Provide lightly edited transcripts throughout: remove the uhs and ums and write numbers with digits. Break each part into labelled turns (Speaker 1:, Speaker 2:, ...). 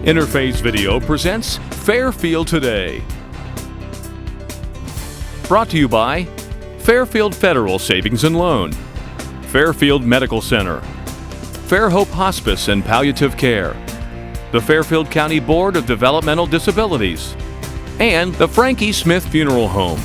Speaker 1: Interface Video presents Fairfield Today. Brought to you by Fairfield Federal Savings and Loan, Fairfield Medical Center, FairHope Hospice and Palliative Care, the Fairfield County Board of Developmental Disabilities, and the Frankie Smith Funeral Home.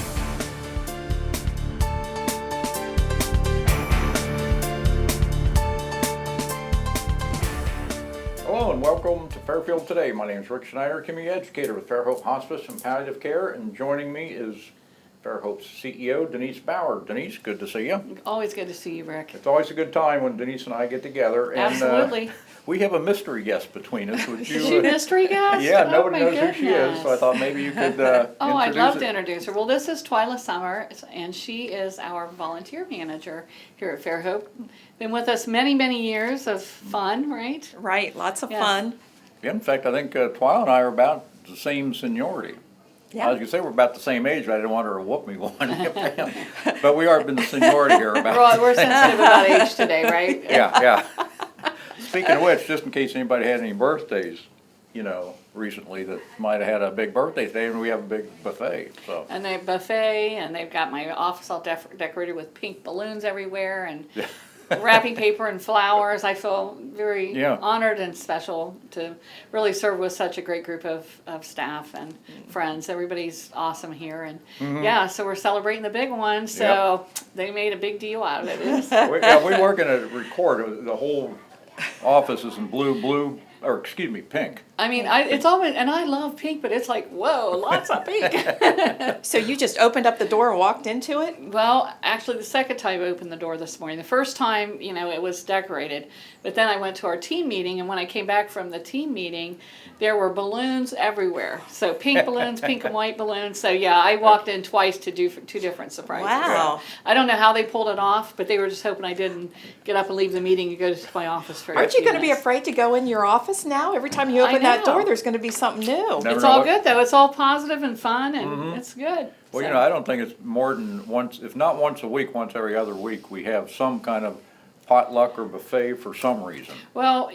Speaker 2: Hello and welcome to Fairfield Today. My name is Rick Schneider, community educator with FairHope Hospice and Palliative Care, and joining me is FairHope's CEO, Denise Bauer. Denise, good to see you.
Speaker 3: Always good to see you, Rick.
Speaker 2: It's always a good time when Denise and I get together. And,
Speaker 3: Absolutely.
Speaker 2: We have a mystery guest between us. Would you,
Speaker 3: Is she a mystery guest?
Speaker 2: Yeah,
Speaker 3: Oh,
Speaker 2: nobody
Speaker 3: my
Speaker 2: knows who she is, so I thought maybe you could
Speaker 3: Oh, I'd love to
Speaker 2: it.
Speaker 3: introduce her. Well, this is Twyla Summer, and she is our volunteer manager here at FairHope. Been with us many, many years of fun, right?
Speaker 4: Right, lots of
Speaker 3: Yes.
Speaker 4: fun.
Speaker 2: Yeah, in fact, I think Twyla and I are about the same seniority. I was going to say we're about the same age, but I didn't want her to whoop me one. But we are been the seniority here about.
Speaker 3: We're sensitive about age today, right?
Speaker 2: Yeah. Speaking of which, just in case anybody had any birthdays, recently that might have had a big birthday today, and we have a big buffet. So.
Speaker 3: And they have buffet, and they've got my office all decorated with pink balloons everywhere, and wrapping paper and flowers. I feel very honored and special to really serve with such a great group of staff and friends. Everybody's awesome here, and so we're celebrating the big one. So they made a big deal out of it.
Speaker 2: We work in a record. The whole office is in pink.
Speaker 3: I mean, it's always, and I love pink, but it's like, whoa, lots of pink.
Speaker 4: So you just opened up the door and walked into it?
Speaker 3: Well, actually, the second time I opened the door this morning. The first time, it was decorated. But then I went to our team meeting, and when I came back from the team meeting, there were balloons everywhere. So pink balloons, pink and white balloons. So yeah, I walked in twice to do two different surprises.
Speaker 4: Wow.
Speaker 3: So I don't know how they pulled it off, but they were just hoping I didn't get up and leave the meeting and go to my office for
Speaker 4: Aren't you going to be afraid to go in your office now? Every time you open that door, there's going to be something new.
Speaker 3: It's all good, though. It's all positive and fun, and it's good.
Speaker 2: Well,
Speaker 3: So.
Speaker 2: I don't think it's more than once, if not once a week, once every other week, we have some kind of potluck or buffet for some reason.
Speaker 3: Well,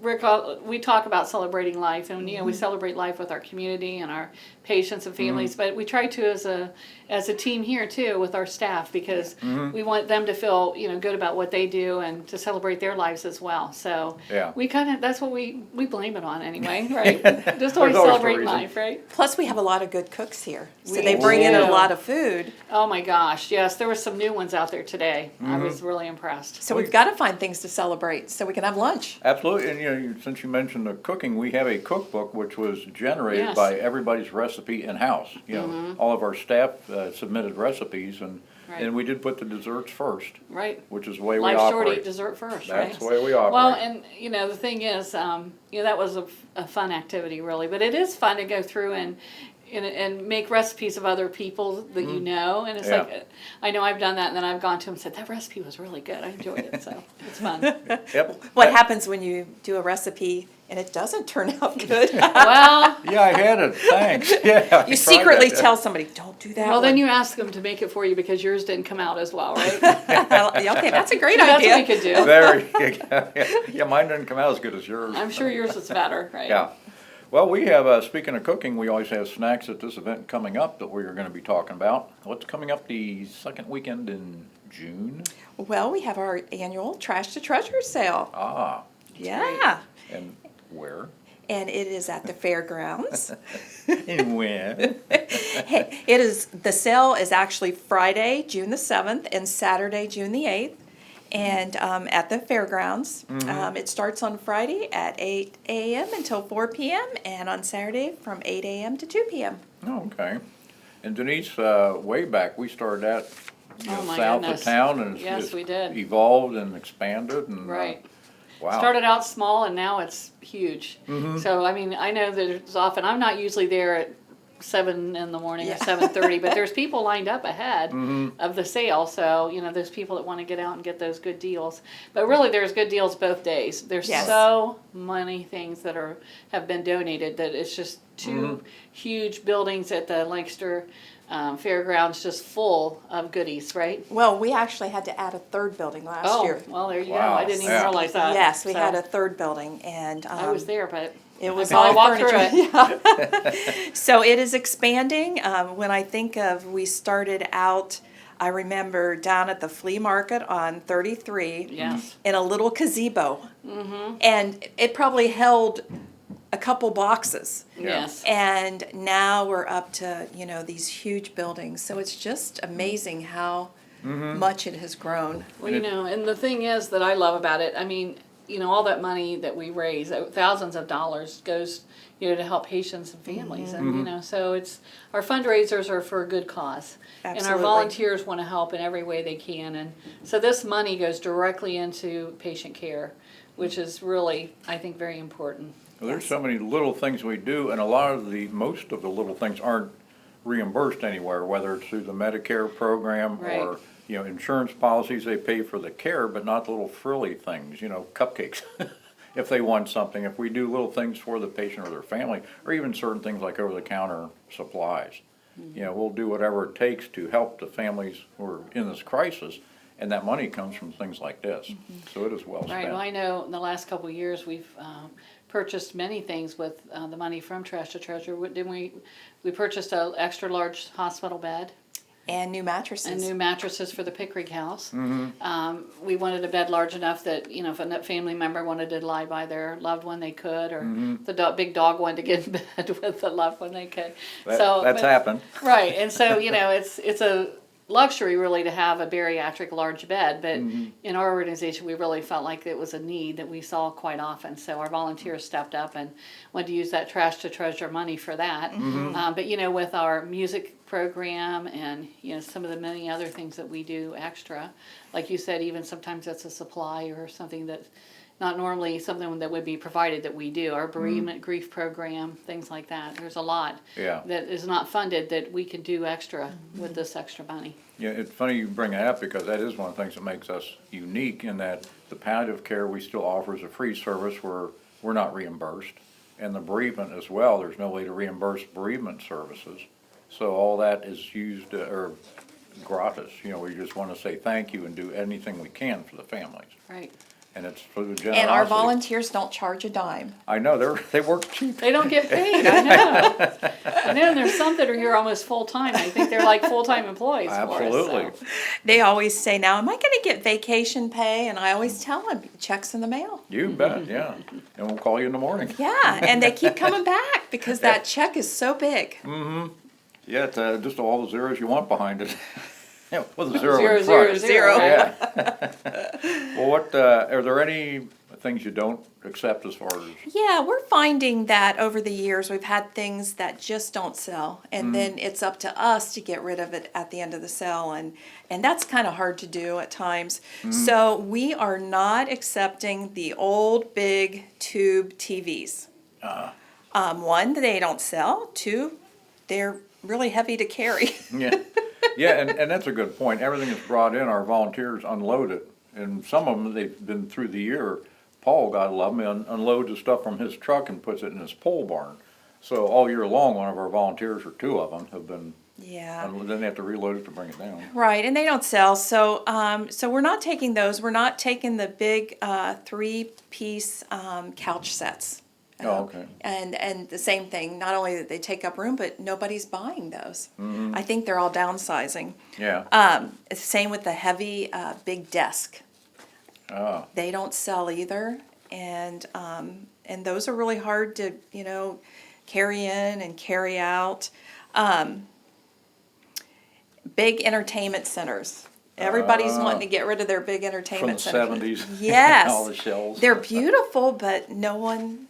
Speaker 3: Rick, we talk about celebrating life, and we celebrate life with our community and our patients and families, but we try to as a team here too with our staff, because we want them to feel good about what they do and to celebrate their lives as well. So we that's what we blame it on anyway, right? Just always celebrating life, right?
Speaker 4: Plus we have a lot of good cooks here, so they bring in a lot of food.
Speaker 3: Oh my gosh, yes, there were some new ones out there today. I was really impressed.
Speaker 4: So we've got to find things to celebrate so we can have lunch.
Speaker 2: Absolutely, and since you mentioned the cooking, we have a cookbook which was generated by everybody's recipe in-house. All of our staff submitted recipes, and we did put the desserts first. Right. Which is the way we operate.
Speaker 3: Life short, eat dessert first, right?
Speaker 2: That's the way we operate.
Speaker 3: Well, and the thing is, that was a fun activity, really. But it is fun to go through and make recipes of other people that you know, and it's like, I know I've done that, and then I've gone to them and said, that recipe was really good, I enjoyed it, so it's fun.
Speaker 4: What happens when you do a recipe and it doesn't turn out good?
Speaker 3: Well,
Speaker 2: yeah, I had it, thanks. Yeah,
Speaker 4: you secretly tell somebody, don't do that.
Speaker 3: Well, then you ask them to make it for you because yours didn't come out as well, right?
Speaker 4: Okay, that's a great
Speaker 3: That's
Speaker 4: idea.
Speaker 3: what we could do.
Speaker 2: There you go. Yeah, mine didn't come out as good as yours.
Speaker 3: I'm sure yours is better, right?
Speaker 2: Yeah. Well, we have, speaking of cooking, we always have snacks at this event coming up that we're going to be talking about. What's coming up the second weekend in June?
Speaker 4: Well, we have our annual Trash to Treasure sale.
Speaker 2: Ah.
Speaker 4: Yeah.
Speaker 2: And where?
Speaker 4: And it is at the fairgrounds.
Speaker 2: And when?
Speaker 4: The sale is actually Friday, June the 7th, and Saturday, June the 8th. And at the fairgrounds, it starts on Friday at 8 a.m. until 4 p.m. and on Saturday from 8 a.m. to 2 p.m.
Speaker 2: Oh, okay. And Denise, way back, we started that south of town, and it's
Speaker 3: we did.
Speaker 2: Evolved and expanded. And,
Speaker 3: right.
Speaker 2: Wow.
Speaker 3: Started out small, and now it's huge. So, I mean, I know that it's often, I'm not usually there at 7 in the morning or 7:30, but there's people lined up ahead of the sale, so there's people that want to get out and get those good deals. But really, there's good deals both days. There's so many things that have been donated that it's just two huge buildings at the Lancaster fairgrounds just full of goodies, right?
Speaker 4: Well, we actually had to add a third building last year.
Speaker 3: Oh, well, there you go.
Speaker 2: Wow.
Speaker 3: I didn't even realize that.
Speaker 4: Yes, we had a third building, and
Speaker 3: I was there, but
Speaker 4: It was
Speaker 3: I
Speaker 4: all
Speaker 3: walked through
Speaker 4: furniture.
Speaker 3: it.
Speaker 4: So it is expanding. When I think of, we started out, I remember down at the flea market on 33
Speaker 3: Yes.
Speaker 4: in a little gazebo. And it probably held a couple boxes.
Speaker 3: Yes.
Speaker 4: And now we're up to, these huge buildings. So it's just amazing how much it has grown.
Speaker 3: Well, and the thing is that I love about it, I mean, all that money that we raise, thousands of dollars goes, to help patients and families. And, so it's, our fundraisers are for a good cause. And our
Speaker 4: Absolutely.
Speaker 3: volunteers want to help in every way they can. And so this money goes directly into patient care, which is really, I think, very important.
Speaker 2: Well, there's so many little things we do, and most of the little things aren't reimbursed anywhere, whether it's through the Medicare program
Speaker 3: Right.
Speaker 2: or, insurance policies, they pay for the care, but not the little frilly things, cupcakes. If they want something, if we do little things for the patient or their family, or even certain things like over-the-counter supplies, we'll do whatever it takes to help the families who are in this crisis, and that money comes from things like this. So it is well spent.
Speaker 3: Right, well, I know in the last couple of years, we've purchased many things with the money from Trash to Treasure. Didn't we? We purchased an extra large hospital bed.
Speaker 4: And new mattresses.
Speaker 3: And new mattresses for the Pickering house. We wanted a bed large enough that, if a family member wanted to lie by their loved one, they could, or the big dog wanted to get in bed with the loved one, they could.
Speaker 2: That's happened.
Speaker 3: Right, and so, it's a luxury really to have a bariatric large bed, but in our organization we really felt like it was a need that we saw quite often, so our volunteers stepped up and wanted to use that Trash to Treasure money for that. But with our music program and some of the many other things that we do extra, like you said, even sometimes that's a supply or something that's not normally something that would be provided that we do. Our bereavement grief program, things like that. There's a lot that is not funded that we can do extra with this extra money.
Speaker 2: Yeah, it's funny you bring that up because that is one of the things that makes us unique in that the palliative care we still offer as a free service where we're not reimbursed. And the bereavement as well, there's no way to reimburse bereavement services. So all that is used or gratis. We just want to say thank you and do anything we can for the families.
Speaker 3: Right.
Speaker 2: And it's for the generosity.
Speaker 4: And our volunteers don't charge a dime.
Speaker 2: I know, they work cheap.
Speaker 3: They don't get paid, I know. And then there's some that are here almost full-time. I think they're like full-time employees
Speaker 2: Absolutely.
Speaker 3: for us. So.
Speaker 4: They always say, now, am I going to get vacation pay? And I always tell them, checks in the mail.
Speaker 2: You bet, yeah. And we'll call you in the morning.
Speaker 4: Yeah, and they keep coming back because that check is so big.
Speaker 2: Yeah, it's just all the zeros you want behind it. Yeah, with a zero
Speaker 3: Zero,
Speaker 2: in front.
Speaker 3: zero, zero.
Speaker 2: Yeah. Well, are there any things you don't accept as far as?
Speaker 4: Yeah, we're finding that over the years we've had things that just don't sell, and then it's up to us to get rid of it at the end of the sale, and that's kind of hard to do at times. So we are not accepting the old big tube TVs. One, they don't sell. Two, they're really heavy to carry.
Speaker 2: Yeah, yeah, and that's a good point. Everything that's brought in, our volunteers unload it, and some of them they've been through the year. Paul, God love him, unloads the stuff from his truck and puts it in his pole barn. So all year long, one of our volunteers, or two of them, have been.
Speaker 4: Yeah.
Speaker 2: And then they have to reload it to bring it down.
Speaker 4: Right, and they don't sell. So, so we're not taking those. We're not taking the big 3-piece couch sets.
Speaker 2: Oh, okay.
Speaker 4: And the same thing. Not only that they take up room, but nobody's buying those. I think they're all downsizing.
Speaker 2: Yeah.
Speaker 4: Same with the heavy big desk.
Speaker 2: Oh.
Speaker 4: They don't sell either, and those are really hard to carry in and carry out. Big entertainment centers. Everybody's wanting to get rid of their big entertainment centers.
Speaker 2: From the 70s.
Speaker 4: Yes.
Speaker 2: All the shells.
Speaker 4: They're beautiful, but no one,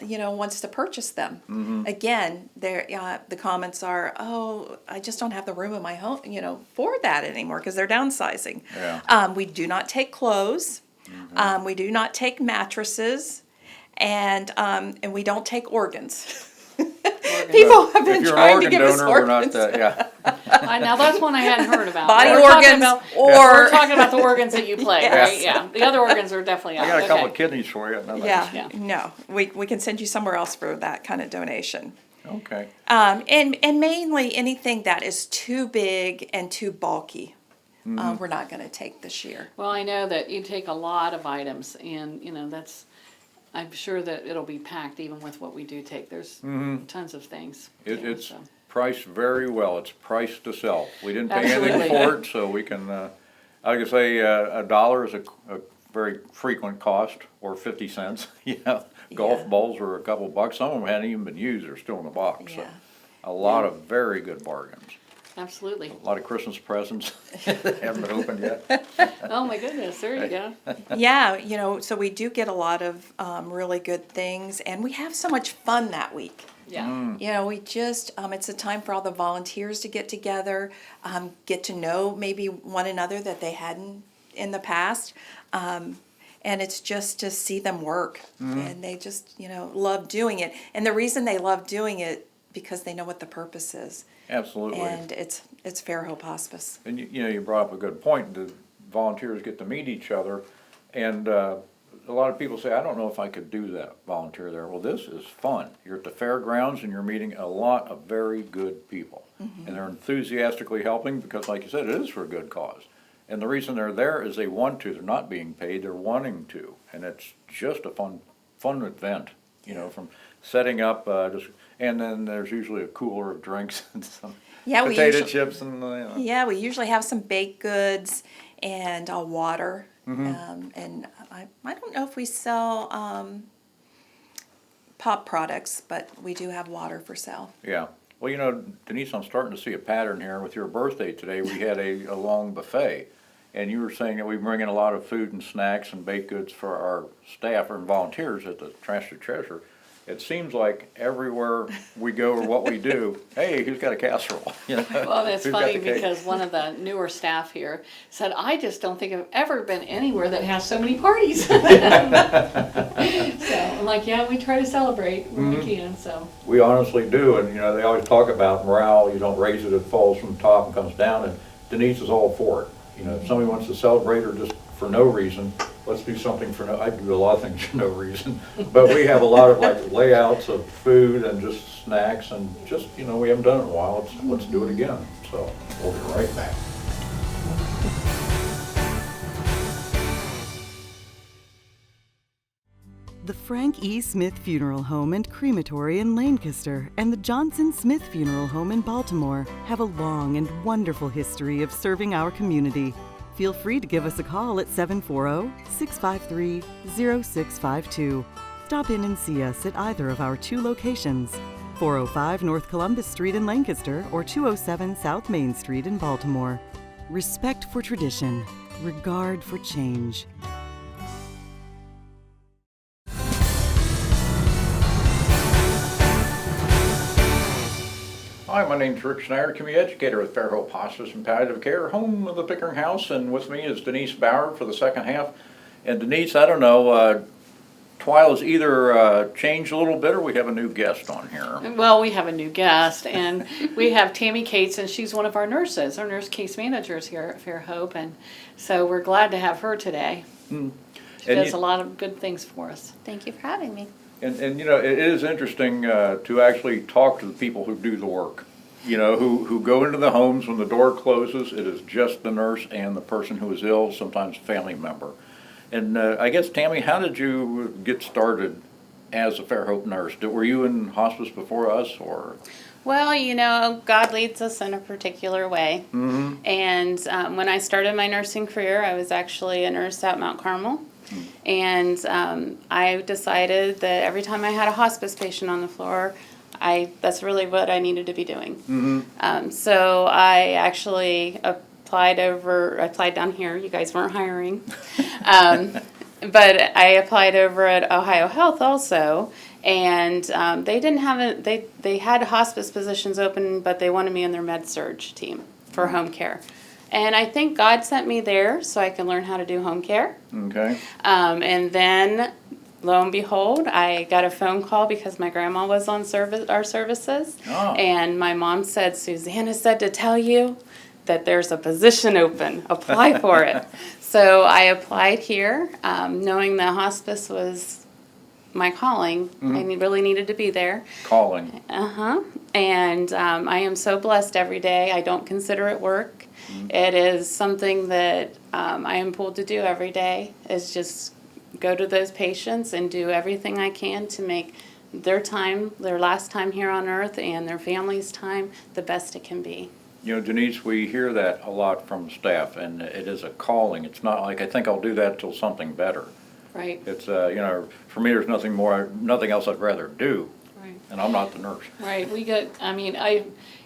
Speaker 4: wants to purchase them. Again, the comments are, oh, I just don't have the room in my home, for that anymore because they're downsizing.
Speaker 2: Yeah.
Speaker 4: We do not take clothes. We do not take mattresses, and we don't take organs. People have been trying to give us organs.
Speaker 2: We're not, yeah.
Speaker 3: Now that's one I hadn't heard about.
Speaker 4: Body
Speaker 3: We're
Speaker 4: organs,
Speaker 3: we're talking about the organs that you play,
Speaker 4: Yes.
Speaker 3: right? Yeah. The other organs are definitely out.
Speaker 2: I got a couple
Speaker 3: Okay.
Speaker 2: of kidneys for you. No,
Speaker 4: Yeah, no, we can send you somewhere else for that kind of donation.
Speaker 2: Okay.
Speaker 4: And mainly anything that is too big and too bulky, we're not going to take this year.
Speaker 3: Well, I know that you take a lot of items, and that's I'm sure that it'll be packed even with what we do take. There's tons of things.
Speaker 2: It's priced very well. It's priced to sell. We didn't pay
Speaker 3: Absolutely.
Speaker 2: anything for it, so we can, I could say $1 is a very frequent cost, or 50 cents. Golf balls are a couple bucks. Some of them hadn't even been used. They're still in the box. So
Speaker 4: Yeah.
Speaker 2: a lot of very good bargains.
Speaker 3: Absolutely.
Speaker 2: A lot of Christmas presents that haven't been opened yet.
Speaker 3: Oh my goodness, there you go.
Speaker 4: Yeah, so we do get a lot of really good things, and we have so much fun that week.
Speaker 3: Yeah.
Speaker 4: We just, it's a time for all the volunteers to get together, get to know maybe one another that they hadn't in the past. And it's just to see them work. And they just, love doing it. And the reason they love doing it, because they know what the purpose is.
Speaker 2: Absolutely.
Speaker 4: And it's FairHope Hospice.
Speaker 2: And you brought up a good point. The volunteers get to meet each other, and a lot of people say, I don't know if I could do that, volunteer there. Well, this is fun. You're at the fairgrounds and you're meeting a lot of very good people. And they're enthusiastically helping because, like you said, it is for a good cause. And the reason they're there is they want to. They're not being paid. They're wanting to. And it's just a fun event, from setting up, and then there's usually a cooler of drinks and some potato chips and
Speaker 4: Yeah, we usually have some baked goods and water. And I don't know if we sell pop products, but we do have water for sale.
Speaker 2: Yeah. Well, Denise, I'm starting to see a pattern here. With your birthday today, we had a long buffet. And you were saying that we bring in a lot of food and snacks and baked goods for our staff and volunteers at the Trash to Treasure. It seems like everywhere we go or what we do, hey, who's got a casserole?
Speaker 3: Well, it's
Speaker 2: Who's got
Speaker 3: funny
Speaker 2: the cake?
Speaker 3: because one of the newer staff here said, I just don't think I've ever been anywhere that has so many parties. So I'm like, yeah, we try to celebrate when we can, so.
Speaker 2: We honestly do, and they always talk about morale. You don't raise it falls from the top and comes down, and Denise is all for it. If somebody wants to celebrate or just for no reason, let's do something for I do a lot of things for no reason. But we have a lot of layouts of food and just snacks and just, we haven't done it in a while. Let's do it again. So we'll be right back.
Speaker 5: The Frank E. Smith Funeral Home and Crematory in Lancaster and the Johnson Smith Funeral Home in Baltimore have a long and wonderful history of serving our community. Feel free to give us a call at 740-653-0652. Stop in and see us at either of our two locations, 405 North Columbus Street in Lancaster or 207 South Main Street in Baltimore. Respect for tradition, regard for change.
Speaker 2: Hi, my name's Rick Schneider, community educator with FairHope Hospice and Palliative Care, home of the Pickering House, and with me is Denise Bauer for the second half. And Denise, I don't know, Twyla's either changed a little bit or we have a new guest on here.
Speaker 3: Well, we have a new guest, and we have Tammy Cates, and she's one of our nurses. Our nurse case manager is here at FairHope, and so we're glad to have her today. She does a lot of good things for us.
Speaker 6: Thank you for having me.
Speaker 2: And it is interesting to actually talk to the people who do the work, who go into the homes when the door closes. It is just the nurse and the person who is ill, sometimes a family member. And I guess, Tammy, how did you get started as a FairHope nurse? Were you in hospice before us, or?
Speaker 6: Well, God leads us in a particular way. And when I started my nursing career, I was actually a nurse at Mount Carmel. And I decided that every time I had a hospice patient on the floor, that's really what I needed to be doing. So I actually applied down here. You guys weren't hiring. But I applied over at Ohio Health also. And they didn't have they had hospice positions open, but they wanted me in their med-surg team for home care. And I think God sent me there so I can learn how to do home care.
Speaker 2: Okay.
Speaker 6: And then, lo and behold, I got a phone call because my grandma was on our services.
Speaker 2: Oh.
Speaker 6: And my mom said, Susanna said to tell you that there's a position open. Apply for it. So I applied here, knowing that hospice was my calling. I really needed to be there.
Speaker 2: Calling.
Speaker 6: And I am so blessed every day. I don't consider it work. It is something that I am pulled to do every day. It's just go to those patients and do everything I can to make their time, their last time here on earth, and their family's time the best it can be.
Speaker 2: You know, Denise, we hear that a lot from staff, and it is a calling. It's not like, I think I'll do that till something better.
Speaker 3: Right.
Speaker 2: It's, you know, for me, there's nothing else I'd rather do,
Speaker 3: Right.
Speaker 2: and I'm not the nurse.
Speaker 3: Right. We get, I mean,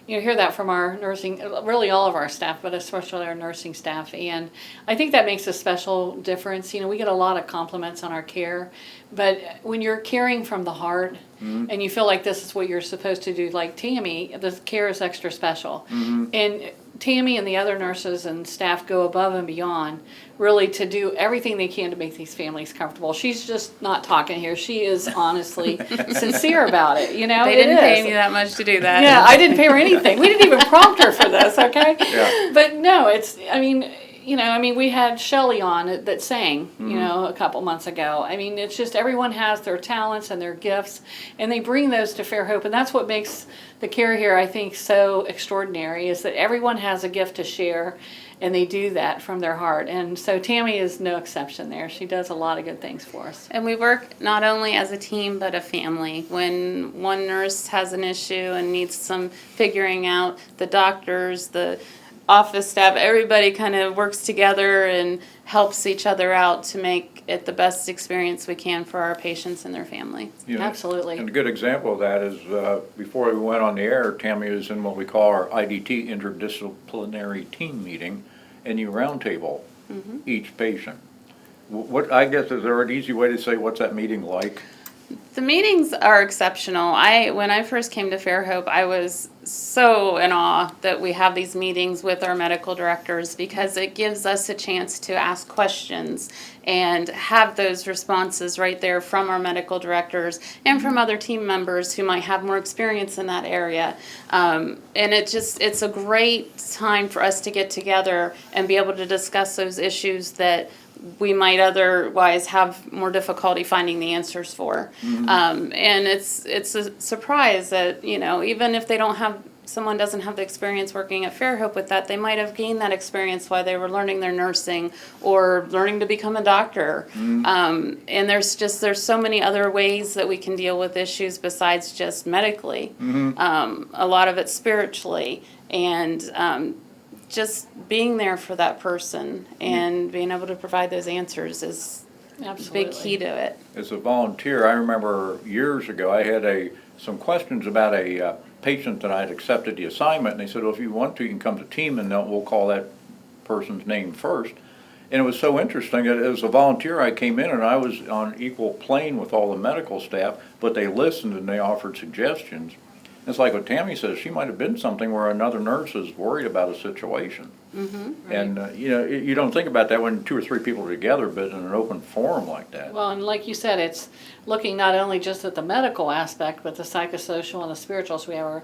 Speaker 3: hear that from our nursing, really all of our staff, but especially our nursing staff. And I think that makes a special difference. You know, we get a lot of compliments on our care, but when you're caring from the heart and you feel like this is what you're supposed to do, like Tammy, the care is extra special. And Tammy and the other nurses and staff go above and beyond really to do everything they can to make these families comfortable. She's just not talking here. She is honestly sincere about it. You know,
Speaker 6: They didn't pay me that much to do that.
Speaker 3: Yeah, I didn't pay her anything. We didn't even prompt her for this, okay?
Speaker 2: Yeah.
Speaker 3: But no, it's, I mean, you know, I mean, we had Shelley on that sang, you know, a couple months ago. I mean, it's just everyone has their talents and their gifts, and they bring those to FairHope, and that's what makes the care here, I think, so extraordinary, is that everyone has a gift to share, and they do that from their heart. And so Tammy is no exception there. She does a lot of good things for us.
Speaker 6: And we work not only as a team, but a family. When one nurse has an issue and needs some figuring out, the doctors, the office staff, everybody kind of works together and helps each other out to make it the best experience we can for our patients and their family.
Speaker 2: You know,
Speaker 3: Absolutely.
Speaker 2: And a good example of that is before we went on the air, Tammy was in what we call our IDT, interdisciplinary team meeting, and you roundtable each patient. What, I guess, is there an easy way to say what's that meeting like?
Speaker 6: The meetings are exceptional. When I first came to FairHope, I was so in awe that we have these meetings with our medical directors, because it gives us a chance to ask questions and have those responses right there from our medical directors and from other team members who might have more experience in that area. And it's a great time for us to get together and be able to discuss those issues that we might otherwise have more difficulty finding the answers for. And it's a surprise that, you know, even if someone doesn't have the experience working at FairHope with that, they might have gained that experience while they were learning their nursing or learning to become a doctor. And there's so many other ways that we can deal with issues besides just medically. A lot of it spiritually, and just being there for that person and being able to provide those answers is a big key to it.
Speaker 2: As a volunteer, I remember years ago, I had some questions about a patient that I had accepted the assignment, and they said, well, if you want to, you can come to team, and we'll call that person's name first. And it was so interesting that as a volunteer, I came in and I was on equal plane with all the medical staff, but they listened and they offered suggestions. It's like what Tammy says, she might have been something where another nurse is worried about a situation. And, you know, you don't think about that when 2 or 3 people are together, but in an open forum like that.
Speaker 3: Well, and like you said, it's looking not only just at the medical aspect, but the psychosocial and the spiritual. So we have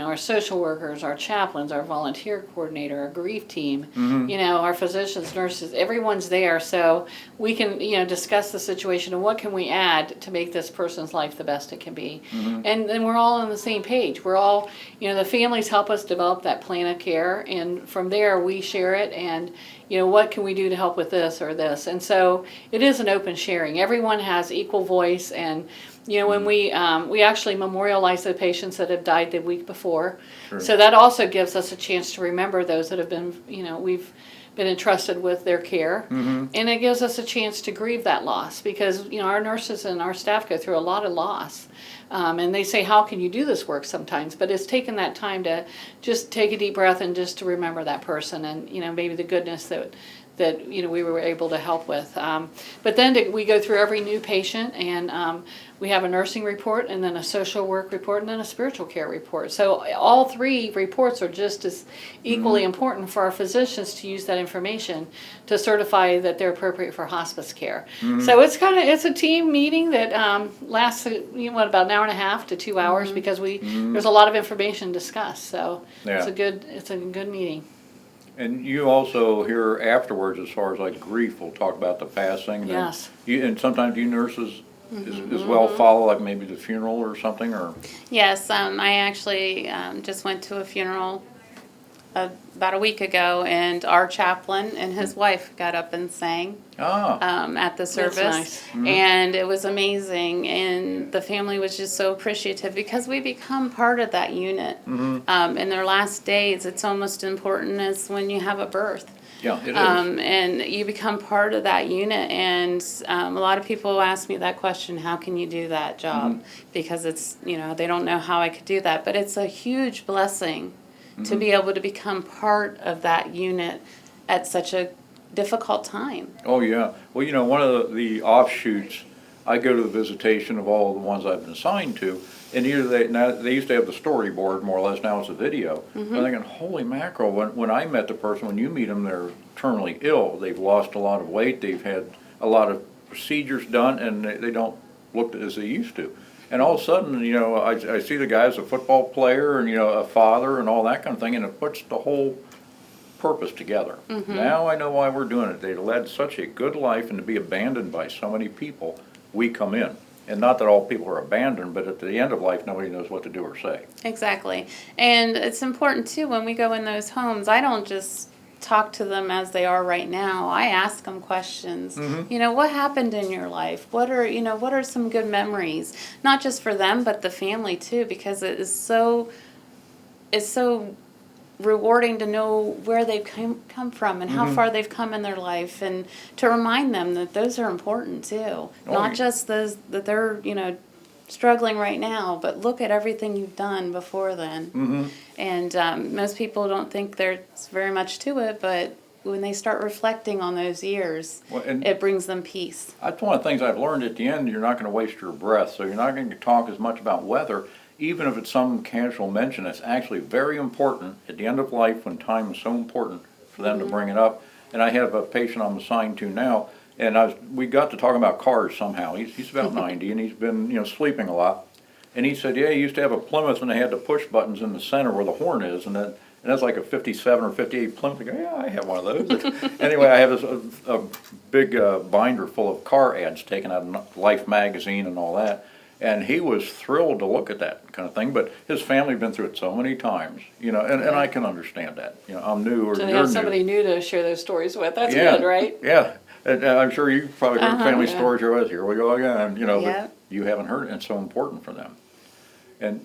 Speaker 3: our social workers, our chaplains, our volunteer coordinator, our grief team, you know, our physicians, nurses, everyone's there. So we can, you know, discuss the situation and what can we add to make this person's life the best it can be. And then we're all on the same page. We're all, you know, the families help us develop that plan of care, and from there we share it, and you know, what can we do to help with this or this? And so it is an open sharing. Everyone has equal voice, and you know, when we actually memorialize the patients that have died the week before. So that also gives us a chance to remember those that have been, you know, we've been entrusted with their care, and it gives us a chance to grieve that loss, because you know, our nurses and our staff go through a lot of loss. And they say, how can you do this work sometimes? But it's taken that time to just take a deep breath and just to remember that person, and you know, maybe the goodness that you know, we were able to help with. But then we go through every new patient, and we have a nursing report, and then a social work report, and then a spiritual care report. So all 3 reports are just as equally important for our physicians to use that information to certify that they're appropriate for hospice care. So it's a team meeting that lasts about an hour and a half to 2 hours, because there's a lot of information discussed. So it's a good meeting.
Speaker 2: And you also hear afterwards, as far as like grief, we'll talk about the passing.
Speaker 3: Yes.
Speaker 2: And sometimes you nurses as well follow, like maybe the funeral or something, or?
Speaker 6: Yes, I actually just went to a funeral about a week ago, and our chaplain and his wife got up and sang at the service.
Speaker 3: Nice.
Speaker 6: And it was amazing, and the family was just so appreciative because we become part of that unit. In their last days, it's almost important as when you have a birth.
Speaker 2: Yeah, it is.
Speaker 6: And you become part of that unit, and a lot of people ask me that question, how can you do that job? Because it's, they don't know how I could do that, but it's a huge blessing to be able to become part of that unit at such a difficult time.
Speaker 2: Oh, yeah. Well, one of the offshoots, I go to the visitation of all the ones I've been assigned to, and now they used to have the storyboard, more or less, now it's a video. I'm thinking, holy mackerel, when I met the person, when you meet them, they're terminally ill. They've lost a lot of weight, they've had a lot of procedures done, and they don't look as they used to. And all of a sudden, I see the guy as a football player and, a father and all that kind of thing, and it puts the whole purpose together. Now I know why we're doing it. They led such a good life, and to be abandoned by so many people, we come in. And not that all people are abandoned, but at the end of life, nobody knows what to do or say.
Speaker 6: Exactly. And it's important, too, when we go in those homes, I don't just talk to them as they are right now. I ask them questions. What happened in your life? What are some good memories? Not just for them, but the family too, because it's so rewarding to know where they've come from and how far they've come in their life, and to remind them that those are important too. Not just those that they're struggling right now, but look at everything you've done before then. And most people don't think there's very much to it, but when they start reflecting on those years, it brings them peace.
Speaker 2: That's one of the things I've learned at the end. You're not going to waste your breath, so you're not going to talk as much about weather, even if it's some casual mention. It's actually very important at the end of life, when time is so important, for them to bring it up. And I have a patient I'm assigned to now, and we got to talk about cars somehow. He's about 90, and he's been sleeping a lot. And he said, yeah, he used to have a Plymouth, and they had the push buttons in the center where the horn is, and that's like a 57 or 58 Plymouth. I go, yeah, I have one of those. Anyway, I have a big binder full of car ads taken out of Life magazine and all that. And he was thrilled to look at that kind of thing, but his family had been through it so many times, and I can understand that. I'm new, or
Speaker 3: So they
Speaker 2: you're
Speaker 3: have
Speaker 2: new.
Speaker 3: somebody new to share those stories with. That's
Speaker 2: Yeah,
Speaker 3: good, right?
Speaker 2: Yeah, and I'm sure you've probably heard family
Speaker 3: yeah.
Speaker 2: stories. Here we go again,
Speaker 6: Yeah.
Speaker 2: but you haven't heard it, and it's so important for them. And,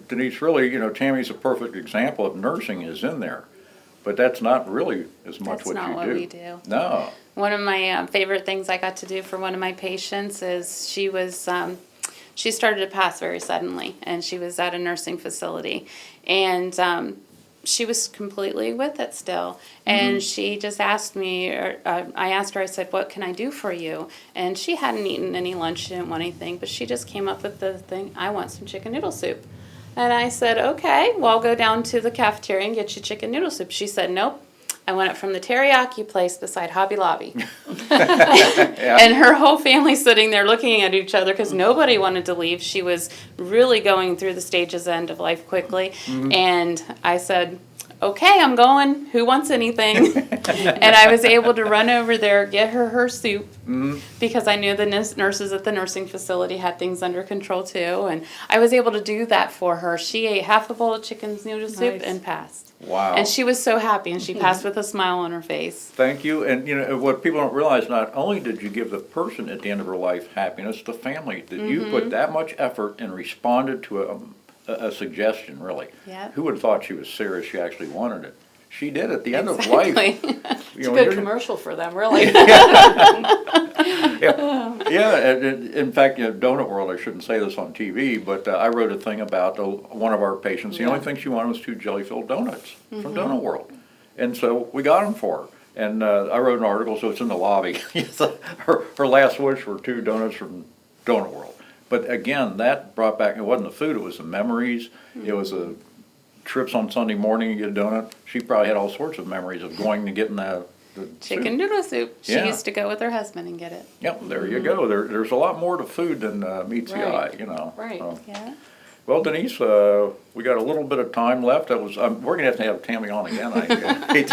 Speaker 2: Denise, really, Tammy's a perfect example of nursing is in there, but that's not really as much
Speaker 6: That's
Speaker 2: what
Speaker 6: not
Speaker 2: you
Speaker 6: what
Speaker 2: do.
Speaker 6: we do.
Speaker 2: No.
Speaker 6: One of my favorite things I got to do for one of my patients is she started to pass very suddenly, and she was at a nursing facility, and she was completely with it still. And she just asked me, I asked her, I said, what can I do for you? And she hadn't eaten any lunch, she didn't want anything, but she just came up with the thing, I want some chicken noodle soup. And I said, okay, well, I'll go down to the cafeteria and get you chicken noodle soup. She said, nope. I want it from the teriyaki place beside Hobby Lobby. And her whole family sitting there looking at each other because nobody wanted to leave. She was really going through the stages end of life quickly. And I said, okay, I'm going. Who wants anything? And I was able to run over there, get her soup, because I knew the nurses at the nursing facility had things under control too. And I was able to do that for her. She ate half a bowl of chicken noodle soup
Speaker 3: Nice.
Speaker 6: and passed.
Speaker 2: Wow.
Speaker 6: And she was so happy, and she passed with a smile on her face.
Speaker 2: Thank you. And what people don't realize, not only did you give the person at the end of her life happiness, the family, that you put that much effort and responded to a suggestion, really.
Speaker 6: Yep.
Speaker 2: Who would have thought she was serious, she actually wanted it? She did at the end of life.
Speaker 3: It's a good commercial for them, really.
Speaker 2: Yeah, and in fact, Donut World, I shouldn't say this on TV, but I wrote a thing about one of our patients. The only thing she wanted was 2 jelly-filled donuts from Donut World. And so we got them for her. And I wrote an article, so it's in the lobby. Her last wish were 2 donuts from Donut World. But again, that brought back, it wasn't the food, it was the memories. It was the trips on Sunday morning to get a donut. She probably had all sorts of memories of going to getting the
Speaker 6: Chicken
Speaker 2: soup.
Speaker 6: noodle soup. She
Speaker 2: Yeah.
Speaker 6: used to go with her husband and get it.
Speaker 2: Yep, there you go. There's a lot more to food than meets the
Speaker 3: Right.
Speaker 2: eye,
Speaker 3: Right.
Speaker 2: So.
Speaker 6: Yeah.
Speaker 2: Well, Denise, we got a little bit of time left. We're going to have Tammy on again. I hate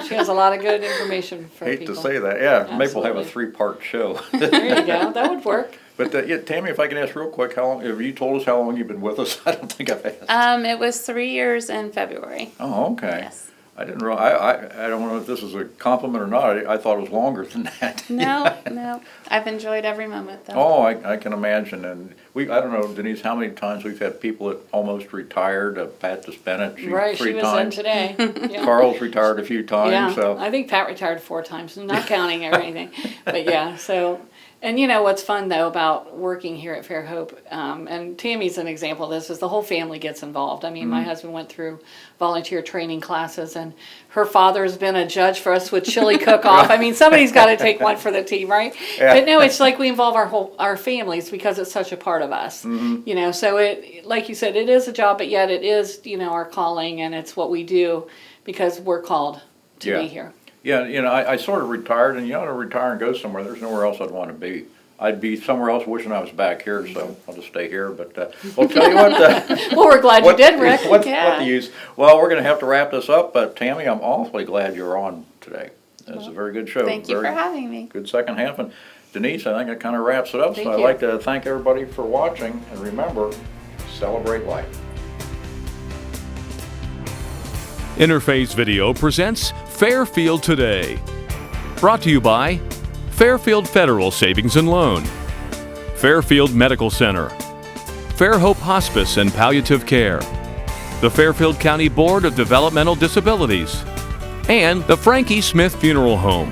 Speaker 3: She has a lot of good information for
Speaker 2: hate
Speaker 3: people.
Speaker 2: to say that. Yeah, maybe we'll have a
Speaker 3: Absolutely.
Speaker 2: 3-part show.
Speaker 3: There you go. That would work.
Speaker 2: But Tammy, if I can ask real quick, how long have you told us how long you've been with us? I don't think I've asked.
Speaker 6: It was 3 years in February.
Speaker 2: Oh, okay.
Speaker 6: Yes.
Speaker 2: I didn't realize, I don't know if this is a compliment or not. I thought it was longer than that.
Speaker 6: No. I've enjoyed every moment though.
Speaker 2: Oh, I can imagine. And I don't know, Denise, how many times we've had people that almost retired. Pat Bennett,
Speaker 3: Right, she was in today. Yeah.
Speaker 2: Carl's retired a few times.
Speaker 3: Yeah,
Speaker 2: So
Speaker 3: I think Pat retired 4 times, not counting or anything. But yeah, so, and you know what's fun though about working here at FairHope, and Tammy's an example of this, is the whole family gets involved. I mean, my husband went through volunteer training classes, and her father's been a judge for us with chili cook-off. I mean, somebody's got to take one for the team, right?
Speaker 2: Yeah.
Speaker 3: But no, it's like we involve our families because it's such a part of us. You know, so it, like you said, it is a job, but yet it is, you know, our calling, and it's what we do because we're called to be here.
Speaker 2: Yeah, you know, I sort of retired, and you know, to retire and go somewhere, there's nowhere else I'd want to be. I'd be somewhere else wishing I was back here, so I'll just stay here. But I'll tell you what.
Speaker 3: Well, we're glad you did, Rick.
Speaker 2: What the use? Well, we're going to have to wrap this up. But Tammy, I'm awfully glad you're on today. It's a very good show.
Speaker 6: Thank you for having me.
Speaker 2: Good second half. And Denise, I think that kind of wraps it up.
Speaker 3: Thank
Speaker 2: So I'd
Speaker 3: you.
Speaker 2: like to thank everybody for watching, and remember, celebrate life.
Speaker 1: Interface Video presents Fairfield Today. Brought to you by Fairfield Federal Savings and Loan, Fairfield Medical Center, FairHope Hospice and Palliative Care, the Fairfield County Board of Developmental Disabilities, and the Frankie Smith Funeral Home.